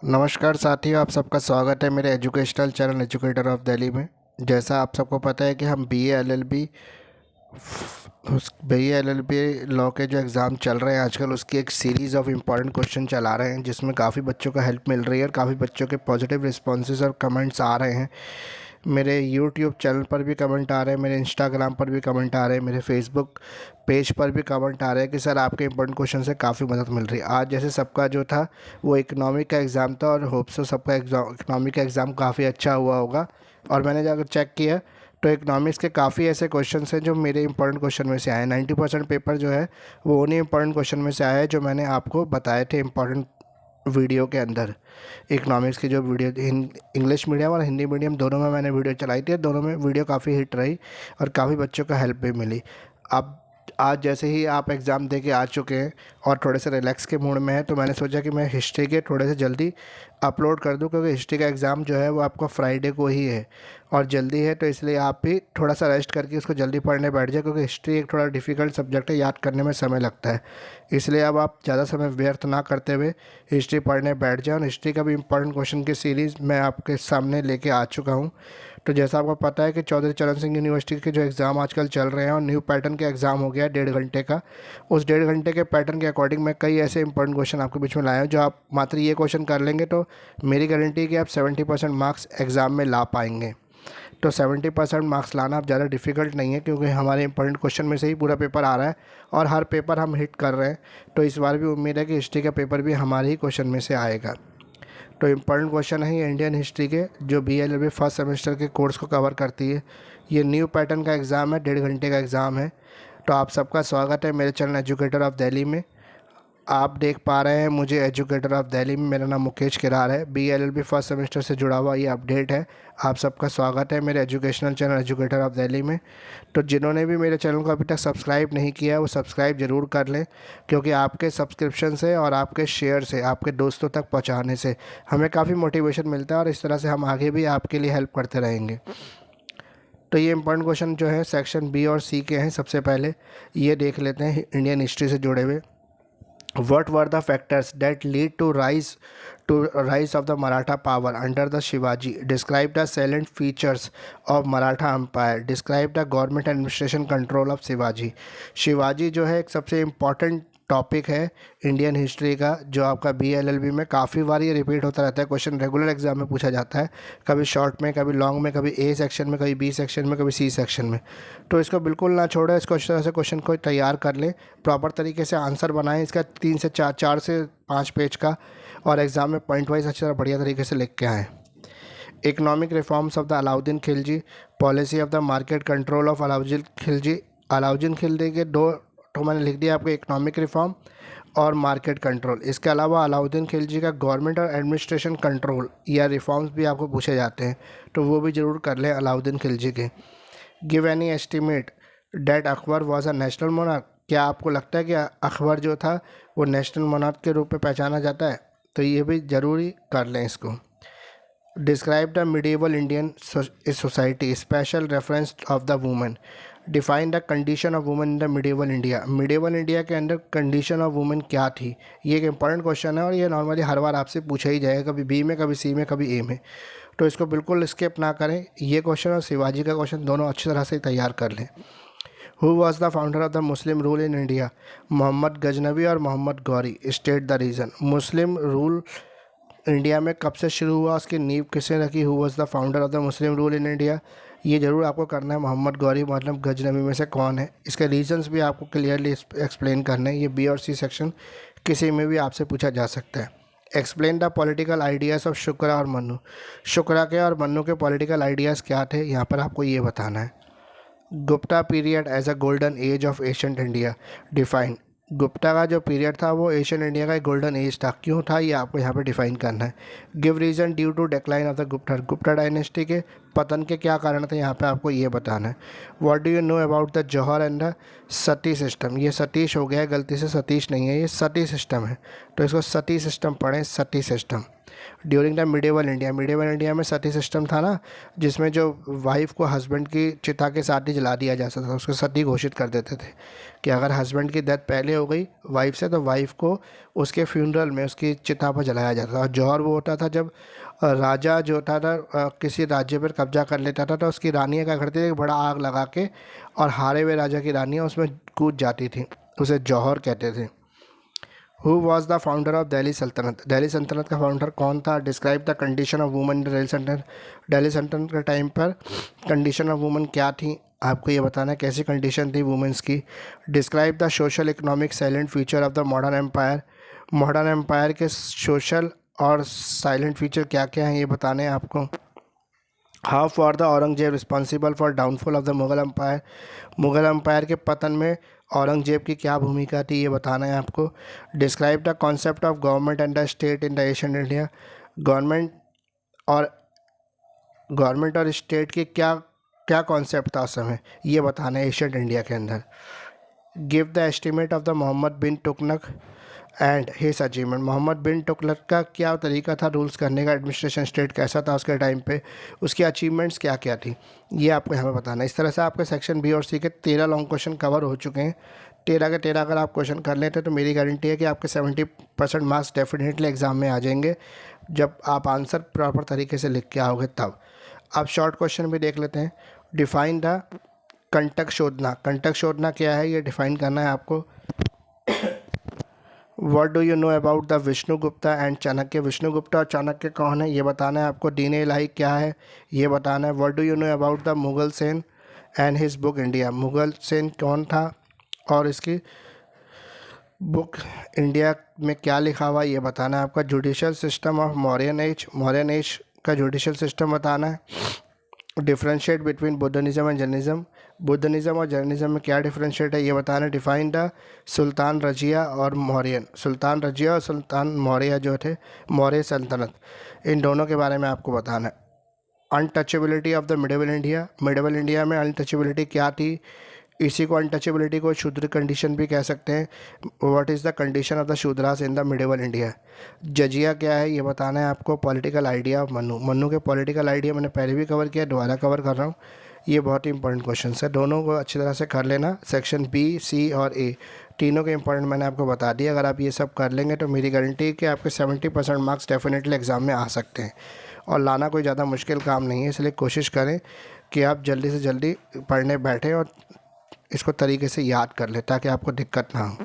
नमस्कार साथियों, आप सबका स्वागत है मेरे educational channel educator of Delhi में। जैसा आप सबको पता है कि हम B A L L B law के जो एग्ज़ाम चल रहे हैं आजकल, उसकी एक सीरीज़ ऑफ इम्पॉर्टेंट क्वेश्चन चला रहे हैं, जिसमें काफ़ी बच्चों का हेल्प मिल रही है और काफ़ी बच्चों के पॉजिटिव रिस्पॉन्सेज और कमेंट्स आ रहे हैं। मेरे यूट्यूब चैनल पर भी कमेंट आ रहे हैं, मेरे इंस्टाग्राम पर भी कमेंट आ रहे हैं, मेरे फेसबुक पेज पर भी कमेंट आ रहे हैं कि सर आपके इंपॉर्टेंट क्वेश्चन से काफ़ी मदद मिल रही है। आज जैसे सबका जो था वो इकोनॉमिक का एग्ज़ाम था और होप सो सबका एग्ज़ाम इकोनॉमिक का एग्ज़ाम काफ़ी अच्छा हुआ होगा। और मैंने जाकर चेक किया तो इकोनॉमिक्स के काफ़ी ऐसे क्वेश्चन हैं जो मेरे इंपॉर्टेंट क्वेश्चन में से आए। 90% पेपर जो है वो उन्हीं इंपॉर्टेंट क्वेश्चन में से आया है जो मैंने आपको बताए थे इंपॉर्टेंट वीडियो के अंदर। इकोनॉमिक्स की जो वीडियो इंग्लिश मीडियम और हिंदी मीडियम दोनों में मैंने वीडियो चलाई थी, दोनों में वीडियो काफ़ी हिट रही और काफ़ी बच्चों का हेल्प भी मिली। अब आज जैसे ही आप एग्ज़ाम दे के आ चुके हैं और थोड़े से रिलैक्स के मूड में हैं, तो मैंने सोचा कि मैं हिस्ट्री के थोड़े से जल्दी अपलोड कर दूं, क्योंकि हिस्ट्री का एग्ज़ाम जो है वो आपका फ्राइडे को ही है और जल्दी है, तो इसलिए आप भी थोड़ा सा रेस्ट करके उसको जल्दी पढ़ने बैठ जाए, क्योंकि हिस्ट्री एक थोड़ा डिफ़िकल्ट सब्जेक्ट है, याद करने में समय लगता है। इसलिए अब आप ज़्यादा समय व्यर्थ ना करते हुए हिस्ट्री पढ़ने बैठ जाए। और हिस्ट्री का भी इंपॉर्टेंट क्वेश्चन की सीरीज़ मैं आपके सामने लेके आ चुका हूँ। तो जैसा आपको पता है कि चौधरी चरण सिंह यूनिवर्सिटी के जो एग्ज़ाम आजकल चल रहे हैं और न्यू पैटर्न के एग्ज़ाम हो गया है 1.5 घंटे का, उस 1.5 घंटे के पैटर्न के अकॉर्डिंग मैं कई ऐसे इंपॉर्टेंट क्वेश्चन आपके बीच में लाया हूँ, जो आप मात्र ये क्वेश्चन कर लेंगे तो मेरी गारंटी है कि आप 70% मार्क्स एग्ज़ाम में ला पाएंगे। तो 70% मार्क्स लाना अब ज़्यादा डिफ़िकल्ट नहीं है, क्योंकि हमारे इंपॉर्टेंट क्वेश्चन में से ही पूरा पेपर आ रहा है और हर पेपर हम हिट कर रहे हैं। तो इस बार भी उम्मीद है कि हिस्ट्री का पेपर भी हमारे ही क्वेश्चन में से आएगा। तो इम्पॉर्टेंट क्वेश्चन है ये इंडियन हिस्ट्री के, जो BLLB फर्स्ट सेमेस्टर के कोर्स को कवर करती है। ये न्यू पैटर्न का एग्ज़ाम है, 1.5 घंटे का एग्ज़ाम है। तो आप सबका स्वागत है मेरे चैनल एजुकेटर ऑफ दिल्ली में। आप देख पा रहे हैं मुझे एजुकेटर ऑफ दिल्ली में, मेरा नाम मुकेश किरार है। BLLB फर्स्ट सेमेस्टर से जुड़ा हुआ ये अपडेट है। आप सबका स्वागत है मेरे educational channel educator of Delhi में। तो जिन्होंने भी मेरे चैनल को अभी तक सब्सक्राइब नहीं किया है वो सब्सक्राइब ज़रूर कर लें, क्योंकि आपके सब्सक्रिप्शन से और आपके शेयर से, आपके दोस्तों तक पहुंचाने से हमें काफ़ी मोटिवेशन मिलता है और इस तरह से हम आगे भी आपके लिए हेल्प करते रहेंगे। तो ये इंपॉर्टेंट क्वेश्चन जो है सेक्शन बी और सी के हैं। सबसे पहले ये देख लेते हैं इंडियन हिस्ट्री से जुड़े हुए। What were the factors that lead to rise of the Maratha power under the Shivaji? Describe the salient features of Maratha Empire. Describe the government administration control of Shivaji. Shivaji जो है एक सबसे important topic है Indian history का, जो आपका BLLB में काफ़ी बार ये रिपीट होता रहता है। क्वेश्चन रेगुलर एग्जाम में पूछा जाता है, कभी शॉर्ट में, कभी लॉन्ग में, कभी A सेक्शन में, कभी B सेक्शन में, कभी C सेक्शन में। तो इसको बिल्कुल ना छोड़ें, इसको इस तरह से क्वेश्चन को तैयार कर लें, प्रॉपर तरीके से आंसर बनाएं इसका 3 से 4 से 5 पेज का, और एग्ज़ाम में पॉइंट वाइज अच्छी तरह बढ़िया तरीके से लिख के आएँ। Economic reforms of the Alauddin Khilji, policy of the market control of Alauddin Khilji. Alauddin Khilji के दो तो मैंने लिख दिया आपके, इकोनॉमिक रिफॉर्म और मार्केट कंट्रोल। इसके अलावा अलाउद्दीन खिलजी का गवर्नमेंट और एडमिनिस्ट्रेशन कंट्रोल या रिफॉर्म्स भी आपको पूछे जाते हैं, तो वो भी ज़रूर कर लें अलाउद्दीन खिलजी के। Give any estimate that Akbar was a national monarch. क्या आपको लगता है कि अकबर जो था वो नेशनल मोनार्क के रूप में पहचाना जाता है? तो ये भी ज़रूरी कर लें इसको। Describe the medieval Indian society, special reference of the women. Define the condition of women in the medieval India. Medieval India के अंदर कंडीशन ऑफ वुमेन क्या थी? ये एक इंपॉर्टेंट क्वेश्चन है और ये नॉर्मली हर बार आपसे पूछा ही जाएगा, कभी बी में, कभी सी में, कभी ए में। तो इसको बिल्कुल स्किप ना करें। ये क्वेश्चन और शिवाजी का क्वेश्चन दोनों अच्छी तरह से तैयार कर लें। Who was the founder of the Muslim rule in India? Mohammad Ghaznavi और Mohammad Ghori. State the reason. Muslim rule India में कब से शुरू हुआ, उसकी नींव किसने रखी? Who was the founder of the Muslim rule in India. ये ज़रूर आपको करना है। मोहम्मद गौरी मतलब गजनवी में से कौन है? इसके रीजंस भी आपको क्लियरली एक्सप्लेन करने हैं। ये बी और सी सेक्शन किसी में भी आपसे पूछा जा सकता है। Explain the political ideas of Shukra और मन्नू। शुक्रा के और मन्नू के पॉलिटिकल आइडियाज़ क्या थे, यहाँ पर आपको ये बताना है। Gupta period as a golden age of ancient India. Define. Gupta का जो पीरियड था वो एशियन इंडिया का एक गोल्डन एज था, क्यों था ये आपको यहाँ पे डिफाइन करना है। Give reason due to decline of the Gupta dynasty के पतन के क्या कारण थे, यहाँ पे आपको ये बताना है। What do you know about the jauhar and the sati system. ये सतीश हो गया है, गलती से सतीश नहीं है, ये सती सिस्टम है, तो इसको सती सिस्टम पढ़ें, sati system. During the medieval India में सती सिस्टम था ना, जिसमें जो वाइफ को हस्बैंड की चिता के साथ ही जला दिया जा सकता था, उसको सती घोषित कर देते थे कि अगर हस्बैंड की डेथ पहले हो गई वाइफ से तो वाइफ को उसके फ्यूनरल में उसकी चिता पर जलाया जाता था। और जौहर वो होता था जब राजा जो होता था किसी राज्य पर कब्जा कर लेता था तो उसकी रानियाँ क्या करती थी, बड़ा आग लगा के और हारे हुए राजा की रानियाँ उसमें कूद जाती थी, उसे जौहर कहते थे। Who was the founder of Delhi सल्तनत? दिल्ली सल्तनत का फाउंडर कौन था? Describe the condition of women in Delhi सल्तनत। दिल्ली सल्तनत के टाइम पर कंडीशन ऑफ वुमेन क्या थी, आपको ये बताना है कैसी कंडीशन थी वुमेंस की। Describe the social economic silent feature of the modern empire. Modern empire के सोशल और साइलेंट फीचर क्या क्या हैं ये बताने हैं आपको। How far the Aurangzeb responsible for downfall of the Mughal empire. Mughal empire के पतन में औरंगजेब की क्या भूमिका थी ये बताना है आपको। Describe the concept of government and the state in the Asian India. Government और स्टेट की क्या क्या कॉन्सेप्ट था उस समय ये बताना है एशियन इंडिया के अंदर। Give the estimate of the Mohammad bin Tughlaq and his achievement. Mohammad bin Tughlaq का क्या तरीका था रूल्स करने का, एडमिनिस्ट्रेशन स्टेट कैसा था उसके टाइम पे, उसकी अचीवमेंट्स क्या क्या थी, ये आपको यहाँ पे बताना है। इस तरह से आपके सेक्शन बी और सी के 13 लॉन्ग क्वेश्चन कवर हो चुके हैं। 13 के 13 अगर आप क्वेश्चन कर लेते हैं तो मेरी गारंटी है कि आपके 70% मार्क्स डेफिनेटली एग्जाम में आ जाएंगे जब आप आंसर प्रॉपर तरीके से लिख के आओगे तब। आप शॉर्ट क्वेश्चन भी देख लेते हैं। Define the कंटक शोधना। कंटक शोधना क्या है ये डिफाइन करना है आपको। What do you know about the Vishnugupta and Chanakya. Vishnugupta और चाणक्य कौन है ये बताना है आपको। दीन इलाही क्या है ये बताना है। What do you know about the Mughal Sen and his book India. Mughal Sen कौन था और इसकी बुक इंडिया में क्या लिखा हुआ ये बताना है आपका। Judicial system of Mauryan age. Mauryan age का जुडिशल सिस्टम बताना है। Differentiate between Buddhism and Jainism. Buddhism और जैनिज्म में क्या डिफ्रेंशिएट है ये बताना। डिफाइन द सुल्तान रजिया और मौर्यन। सुल्तान रजिया और सुल्तान मौर्य जो थे मौर्य सल्तनत, इन दोनों के बारे में आपको बताना है। Untouchability of the medieval India. Medieval India में अनटचेबिलिटी क्या थी, इसी को अनटचेबिलिटी को शूद्र कंडीशन भी कह सकते हैं। What is the condition of the Shudras in the medieval India. जजिया क्या है ये बताना है आपको। Political idea of Manu. Manu के पॉलिटिकल आइडिया मैंने पहले भी कवर किया, दोबारा कवर कर रहा हूँ। ये बहुत ही इंपॉर्टेंट क्वेश्चन है, दोनों को अच्छी तरह से कर लेना। सेक्शन बी, सी और ए तीनों के इंपॉर्टेंट मैंने आपको बता दिया। अगर आप ये सब कर लेंगे तो मेरी गारंटी है कि आपके 70% मार्क्स डेफिनेटली एग्ज़ाम में आ सकते हैं। और लाना कोई ज़्यादा मुश्किल काम नहीं है, इसलिए कोशिश करें कि आप जल्दी से जल्दी पढ़ने बैठें और इसको तरीके से याद कर ले ताकि आपको दिक्कत ना हो।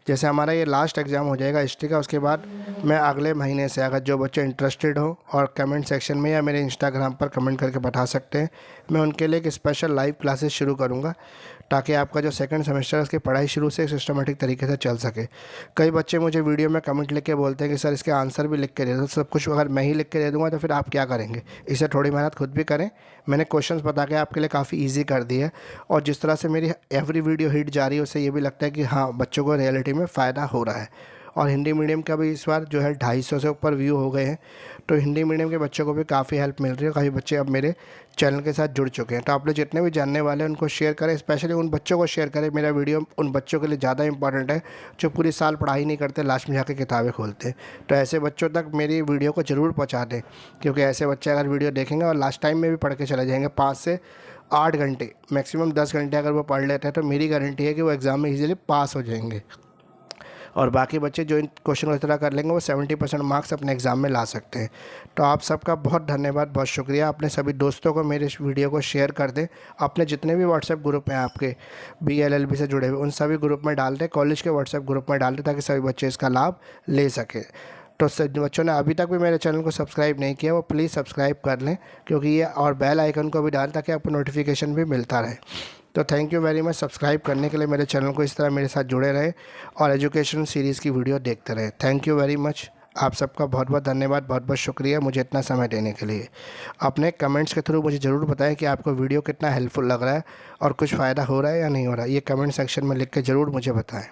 जैसे हमारा ये लास्ट एग्ज़ाम हो जाएगा हिस्ट्री का, उसके बाद मैं अगले महीने से अगर जो बच्चे इंटरेस्टेड हो और कमेंट सेक्शन में या मेरे इंस्टाग्राम पर कमेंट करके बता सकते हैं, मैं उनके लिए एक स्पेशल लाइव क्लासेस शुरू करूँगा ताकि आपका जो सेकंड सेमेस्टर है उसकी पढ़ाई शुरू से सिस्टमेटिक तरीके से चल सके। कई बच्चे मुझे वीडियो में कमेंट लिख के बोलते हैं कि सर इसके आंसर भी लिख के दे दो। सब कुछ अगर मैं ही लिख के दे दूँगा तो फिर आप क्या करेंगे, इससे थोड़ी मेहनत खुद भी करें। मैंने क्वेश्चंस बता के आपके लिए काफ़ी ईजी कर दिया है और जिस तरह से मेरी एवरी वीडियो हिट जा रही है उससे ये भी लगता है कि हाँ बच्चों को रियलिटी में फ़ायदा हो रहा है। और हिंदी मीडियम का भी इस बार जो है 250 से ऊपर व्यू हो गए हैं, तो हिंदी मीडियम के बच्चों को भी काफ़ी हेल्प मिल रही है। काफ़ी बच्चे अब मेरे चैनल के साथ जुड़ चुके हैं। तो आप लोग जितने भी जानने वाले हैं उनको शेयर करें, स्पेशली उन बच्चों को शेयर करें। मेरा वीडियो उन बच्चों के लिए ज़्यादा इंपॉर्टेंट है जो पूरी साल पढ़ाई नहीं करते, लास्ट में जाकर किताबें खोलते हैं। तो ऐसे बच्चों तक मेरी वीडियो को ज़रूर पहुँचा दें, क्योंकि ऐसे बच्चे अगर वीडियो देखेंगे और लास्ट टाइम में भी पढ़ के चले जाएंगे 5 से 8 घंटे, मैक्सिमम 10 घंटे अगर वो पढ़ लेते हैं तो मेरी गारंटी है कि वो एग्ज़ाम में ईजिली पास हो जाएंगे। और बाकी बच्चे जो इन क्वेश्चन को इस तरह कर लेंगे वो 70% मार्क्स अपने एग्ज़ाम में ला सकते हैं। तो आप सबका बहुत धन्यवाद, बहुत शुक्रिया। अपने सभी दोस्तों को मेरे इस वीडियो को शेयर कर दें। अपने जितने भी व्हाट्सएप ग्रुप हैं आपके BLLB से जुड़े हुए उन सभी ग्रुप में डाल दें, कॉलेज के व्हाट्सएप ग्रुप में डाल दें ताकि सभी बच्चे इसका लाभ ले सकें। तो बच्चों ने अभी तक भी मेरे चैनल को सब्सक्राइब नहीं किया वो प्लीज़ सब्सक्राइब कर लें, क्योंकि ये और बेल आइकन को भी डालें ताकि आपको नोटिफिकेशन भी मिलता रहे। तो thank you very much subscribe करने के लिए। मेरे चैनल को इस तरह मेरे साथ जुड़े रहें और एजुकेशन सीरीज़ की वीडियो देखते रहें। Thank you very much. आप सबका बहुत बहुत धन्यवाद, बहुत बहुत शुक्रिया मुझे इतना समय देने के लिए। अपने कमेंट्स के थ्रू मुझे ज़रूर बताएं कि आपको वीडियो कितना हेल्पफुल लग रहा है और कुछ फ़ायदा हो रहा है या नहीं हो रहा है। ये कमेंट सेक्शन में लिख के ज़रूर मुझे बताएं।